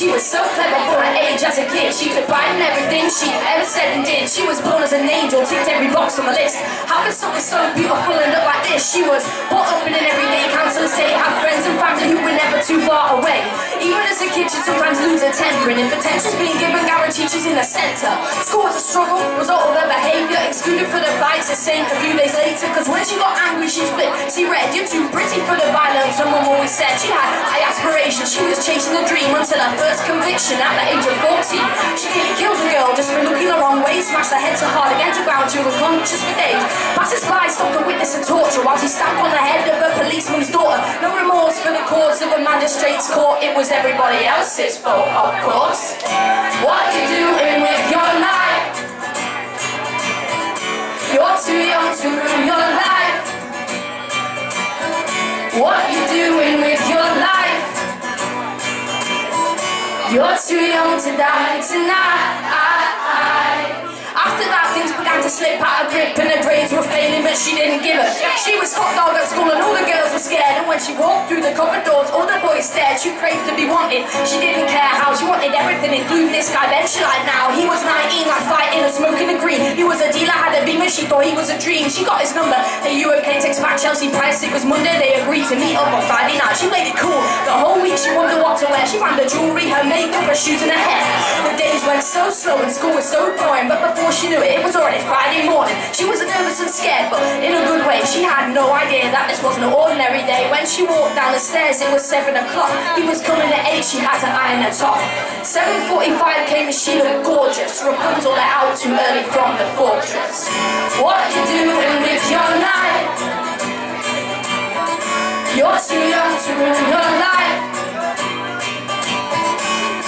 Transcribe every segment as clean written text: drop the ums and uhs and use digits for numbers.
She was so clever for her age as a kid. She could write everything she ever said and did. She was born as an angel, ticked every box on the list. How could something so beautiful and look like this? She was brought up in an everyday council estate, had friends and family who were never too far away. Even as a kid, she'd sometimes lose her temper, and if attention's being given, guaranteed she's in the centre. School was a struggle, result of her behaviour, excluded for the fights, a saint a few days later. Cause when she got angry, she flipped. See red, you're too pretty for the violence. Someone always said she had high aspirations. She was chasing a dream until her first conviction at the age of 14. She nearly killed a girl just for looking the wrong way, smashed her head so hard against the ground she was unconscious for days. Passers-by stopped to witness the torture while she stamped on the head of a policeman's daughter. No remorse for the cause of a magistrate's court. It was everybody else's fault, of course. What you doing with your life? You're too young to ruin your life. What you doing with your life? You're too young to die tonight. After that, things began to slip out of grip and her grades were failing, but she didn't give up. She was hot dog at school and all the girls were scared, and when she walked through the corridors, all the boys stared. She craved to be wanted. She didn't care how, she wanted everything, including this guy Ben she liked now. He was 19, like fighting and smoking a green. He was a dealer, had a beamer, she thought he was a dream. She got his number. Hey, you okay? Text back Chelsea Price. It was Monday, they agreed to meet up on Friday night. She played it cool. The whole week she wondered what to wear. She found her jewellery, her makeup, her shoes and her hair. The days went so slow and school was so boring, but before she knew it, it was already Friday morning. She was nervous and scared, but in a good way. She had no idea that this wasn't an ordinary day. When she walked down the stairs, it was 7 o'clock. He was coming at 8, she had to iron her top. 7:45 came and she looked gorgeous. Rapunzel let out too early from the fortress. What you doing with your life? You're too young to ruin your life.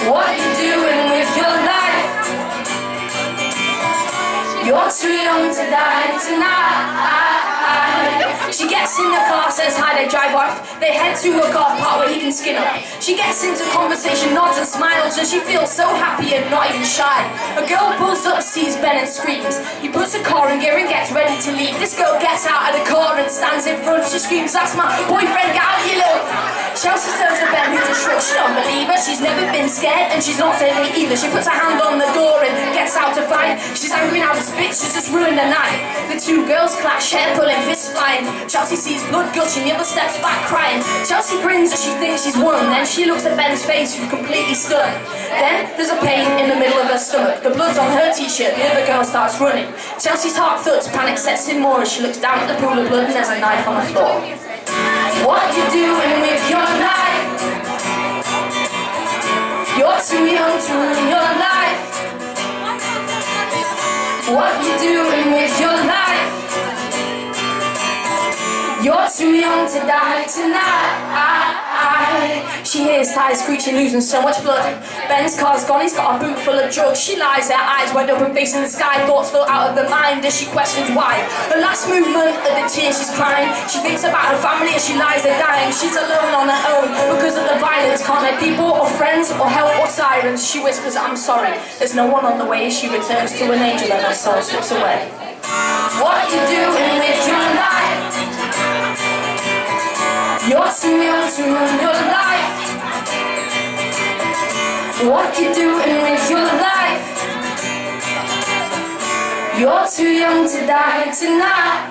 What you doing with your life? You're too young to die tonight. She gets in the car, says hi, they drive off. They head to a car park where he can skin up. She gets into conversation, nods and smiles, and she feels so happy and not even shy. A girl pulls up, sees Ben and screams. He puts the car in gear and gets ready to leave. This girl gets out of the car and stands in front. She screams, "That's my boyfriend, get out, you little..." Chelsea turns to Ben, who just shrugs. She don't believe her, she's never been scared, and she's not deadly either. She puts her hand on the door and gets out to fight. She's angry now, this bitch has just ruined the night. The two girls clash, hair pulling, fists flying. Chelsea sees blood gushing, the other steps back crying. Chelsea grins as she thinks she's won. Then she looks at Ben's face, who's completely stunned. Then there's a pain in the middle of her stomach. The blood's on her t-shirt, the other girl starts running. Chelsea's heart thuds, panic sets in more as she looks down at the pool of blood and there's a knife on the floor. What you doing with your life? You're too young to ruin your life. What you doing with your life? You're too young to die tonight. She hears tires screeching, losing so much blood. Ben's car's gone, he's got a boot full of drugs. She lies there, eyes wide open, facing the sky. Thoughts fill out of her mind as she questions why. The last movement of the tears, she's crying. She thinks about her family as she lies there dying. She's alone on her own because of the violence. Can't let people or friends or help or sirens. She whispers, "I'm sorry, there's no one on the way." She returns to an angel and her soul slips away. What you doing with your life? You're too young to ruin your life. What you doing with your life? You're too young to die tonight.